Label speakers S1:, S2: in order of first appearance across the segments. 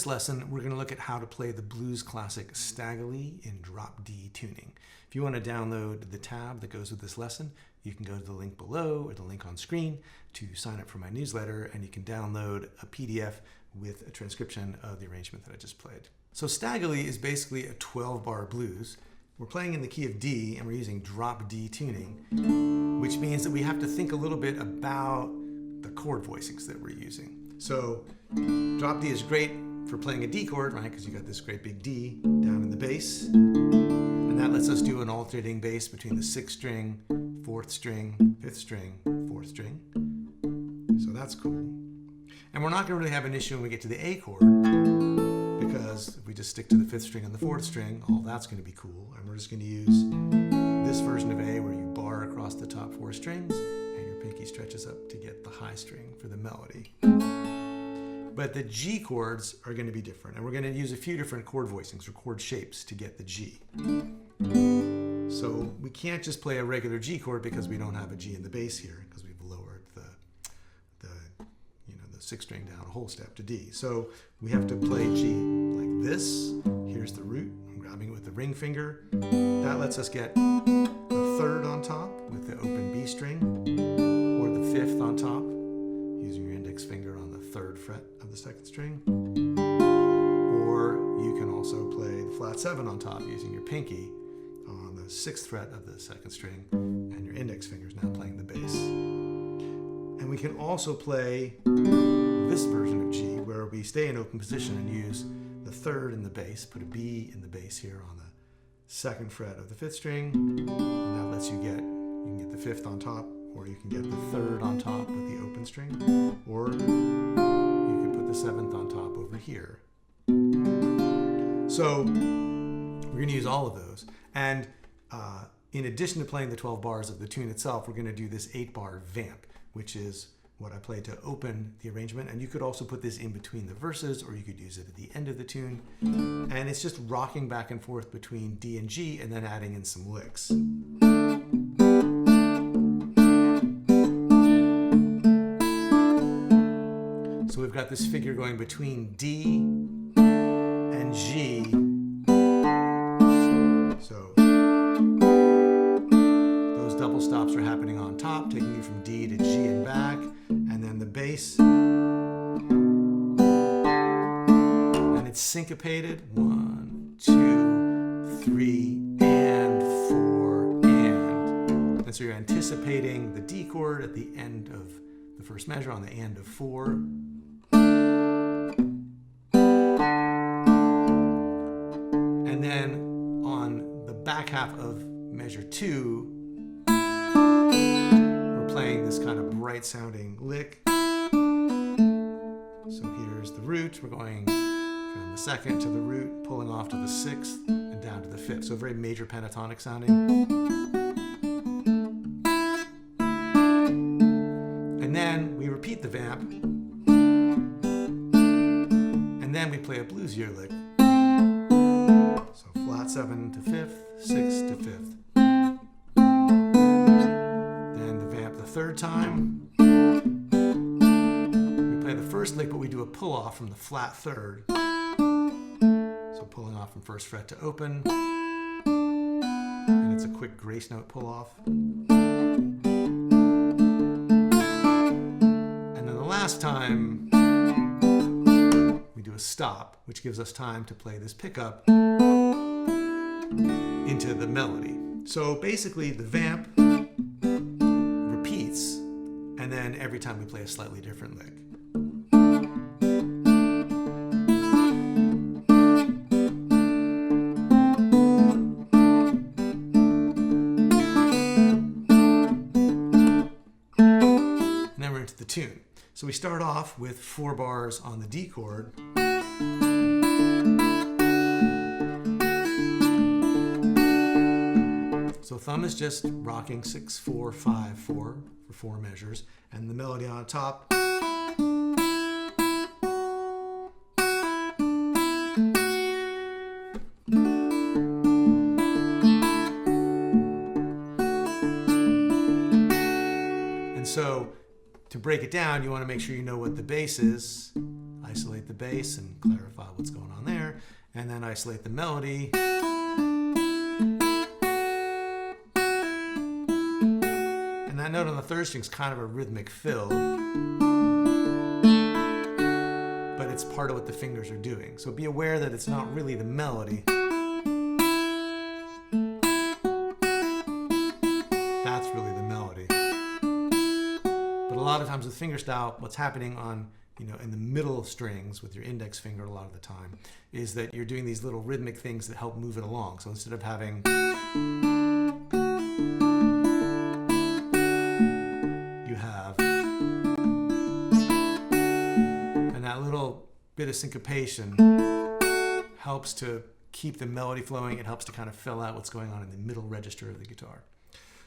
S1: this lesson, we're going to look at how to play the blues classic Stagolee in drop D tuning. If you want to download the tab that goes with this lesson, you can go to the link below or the link on screen to sign up for my newsletter, and you can download a PDF with a transcription of the arrangement that I just played. So Stagolee is basically a 12-bar blues. We're playing in the key of D, and we're using drop D tuning, which means that we have to think a little bit about the chord voicings that we're using. So drop D is great for playing a D chord, right? Because you got this great big D down in the bass. And that lets us do an alternating bass between the 6th string, 4th string, 5th string, 4th string. So that's cool. And we're not going to really have an issue when we get to the A chord, because if we just stick to the 5th string and the 4th string, all that's going to be cool. And we're just going to use this version of A where you bar across the top 4 strings and your pinky stretches up to get the high string for the melody. But the G chords are going to be different, and we're going to use a few different chord voicings or chord shapes to get the G. So we can't just play a regular G chord because we don't have a G in the bass here, because we've lowered the 6th string down a whole step to D. So we have to play G like this. Here's the root. I'm grabbing it with the ring finger. That lets us get the 3rd on top with the open B string, or the 5th on top using your index finger on the 3rd fret of the 2nd string. Or you can also play the flat 7 on top using your pinky on the 6th fret of the 2nd string, and your index finger is now playing the bass. And we can also play this version of G where we stay in open position and use the 3rd in the bass, put a B in the bass here on the 2nd fret of the 5th string, and that lets you can get the 5th on top, or you can get the 3rd on top with the open string, or you can put the 7th on top over here. So we're going to use all of those. And in addition to playing the 12 bars of the tune itself, we're going to do this 8-bar vamp, which is what I played to open the arrangement. And you could also put this in between the verses, or you could use it at the end of the tune. And it's just rocking back and forth between D and G, and then adding in some licks. So we've got this figure going between D and G. So those double stops are happening on top, taking you from D to G and back, and then the bass. And it's syncopated. 1, 2, 3, and 4, and so you're anticipating the D chord at the end of the first measure on the and of 4. And then on the back half of measure 2, we're playing this kind of bright sounding lick. So here's the root. We're going from the 2nd to the root, pulling off to the 6th and down to the 5th. So very major pentatonic sounding. And then we repeat the vamp. And then we play a bluesier lick. So flat 7 to 5th, 6 to 5th. Then the vamp the 3rd time. We play the first lick, but we do a pull off from the flat 3rd. So pulling off from 1st fret to open. And it's a quick grace note pull off. And then the last time, we do a stop, which gives us time to play this pickup into the melody. So basically the vamp repeats, and then every time we play a slightly different lick. And then we're into the tune. So we start off with 4 bars on the D chord. So thumb is just rocking 6, 4, 5, 4 for 4 measures, and the melody on top. And so to break it down, you want to make sure you know what the bass is. I isolate the bass and clarify what's going on there, and then isolate the melody. And that note on the third string is kind of a rhythmic fill, but it's part of what the fingers are doing. So be aware that it's not really the melody. That's really the melody. But a lot of times with fingerstyle, what's happening on, in the middle strings with your index finger a lot of the time is that you're doing these little rhythmic things that help move it along. So instead of having bit of syncopation helps to keep the melody flowing. It helps to kind of fill out what's going on in the middle register of the guitar.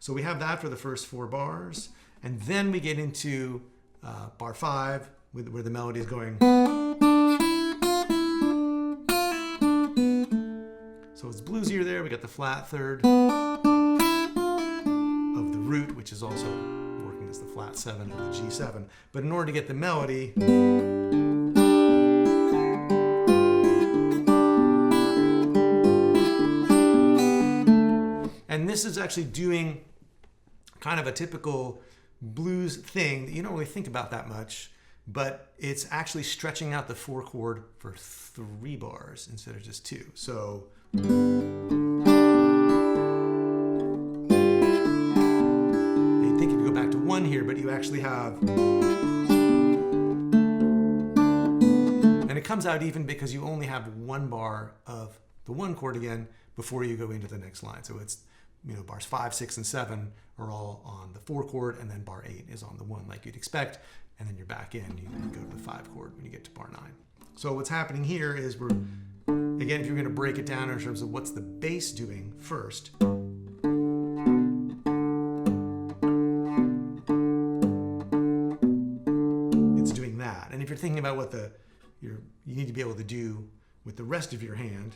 S1: So we have that for the first 4 bars, and then we get into bar 5 where the melody is going. So it's bluesier there. We got the flat third of the root, which is also working as the flat 7 of the G7. But in order to get the melody, and this is actually doing kind of a typical blues thing that you don't really think about that much, but it's actually stretching out the 4 chord for 3 bars instead of just 2. So you think you go back to 1 here, but you actually have, and it comes out even because you only have 1 bar of the 1 chord again before you go into the next line. So it's, bars 5, 6, and 7 are all on the 4 chord, and then bar 8 is on the 1 like you'd expect, and then you're back in. You go to the 5 chord when you get to bar 9. So what's happening here is again, if you're going to break it down in terms of what's the bass doing first, it's doing that. And if you're thinking about what you need to be able to do with the rest of your hand,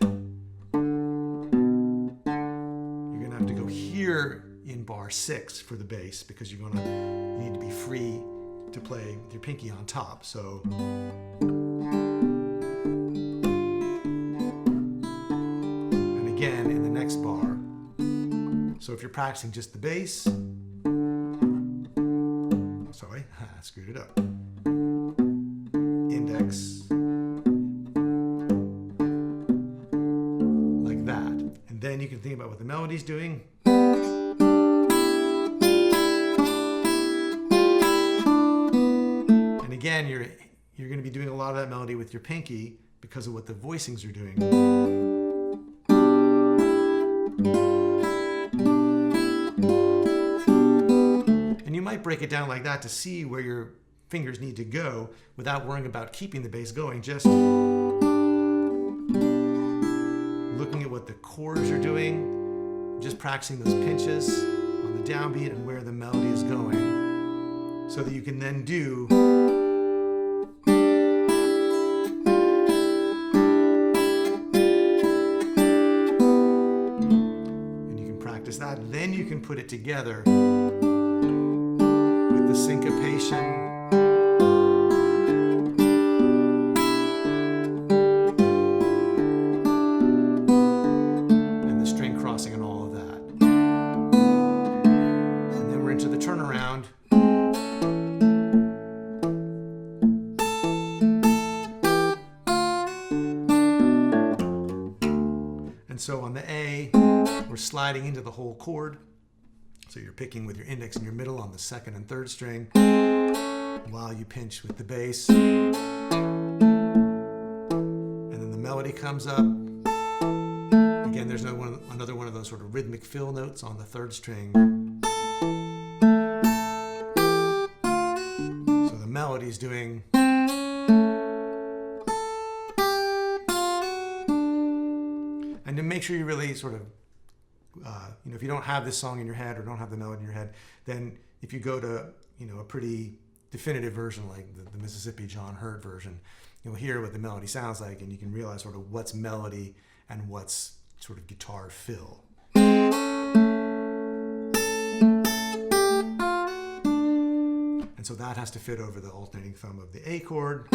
S1: to go here in bar 6 for the bass because you need to be free to play with your pinky on top. So and again in the next bar. So if you're practicing just the bass, sorry, I screwed it up. Index. Then you can think about what the melody's doing. And again, you're going to be doing a lot of that melody with your pinky because of what the voicings are doing. And you might break it down like that to see where your fingers need to go without worrying about keeping the bass going. Just looking at what the chords are doing, just practicing those pinches on the downbeat and where the melody is going, so that you can then do and you can practice that. Then you can put it together with the syncopation and all of that. And then we're into the turnaround. And so on the A, we're sliding into the whole chord. So you're picking with your index and your middle on the 2nd and 3rd string while you pinch with the bass. And then the melody comes up. Again, there's another one of those sort of rhythmic fill notes on the 3rd string. So the melody's doing. And to make sure you really sort of, if you don't have this song in your head or don't have the melody in your head, then if you go to, a pretty definitive version like the Mississippi John Hurt version, you'll hear what the melody sounds like, and you can realize sort of what's melody and what's sort of guitar fill. And so that has to fit over the alternating thumb of the A chord.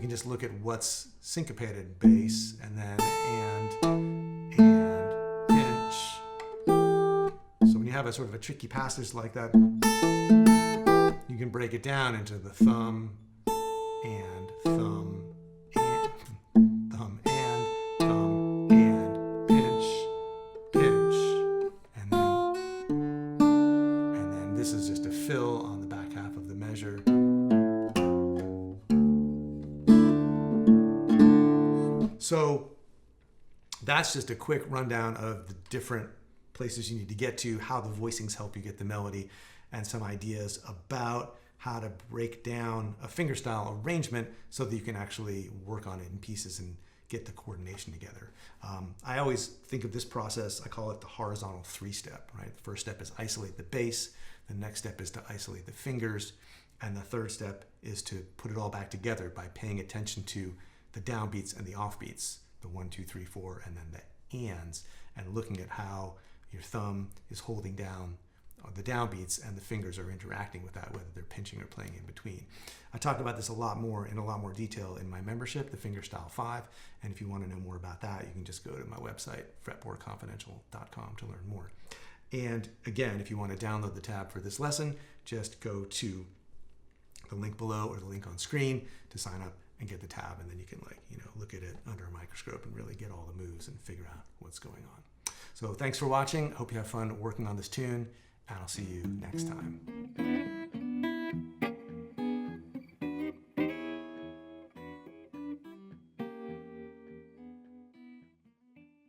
S1: Just look at what's syncopated: bass, and then and pinch. So when you have a sort of a tricky passage like that, you can break it down into the thumb and thumb and thumb and thumb and pinch, pinch, and then this is just a fill on the back half of the measure. So that's just a quick rundown of the different places you need to get to, how the voicings help you get the melody, and some ideas about how to break down a fingerstyle arrangement so that you can actually work on it in pieces and get the coordination together. I always think of this process, I call it the horizontal 3-step, right? The first step is isolate the bass, the next step is to isolate the fingers, and the third step is to put it all back together by paying attention to the downbeats and the offbeats, the 1, 2, 3, 4, and then the ands, and looking at how your thumb is holding down the downbeats and the fingers are interacting with that, whether they're pinching or playing in between. I talked about this in a lot more detail in my membership, the Fingerstyle 5, and if you want to know more about that, you can just go to my website, fretboardconfidential.com, to learn more. And again, if you want to download the tab for this lesson, just go to the link below or the link on screen to sign up and get the tab, and then you can look at it under a microscope and really get all the moves and figure out what's going on. So thanks for watching. Hope you have fun working on this tune, and I'll see you next time.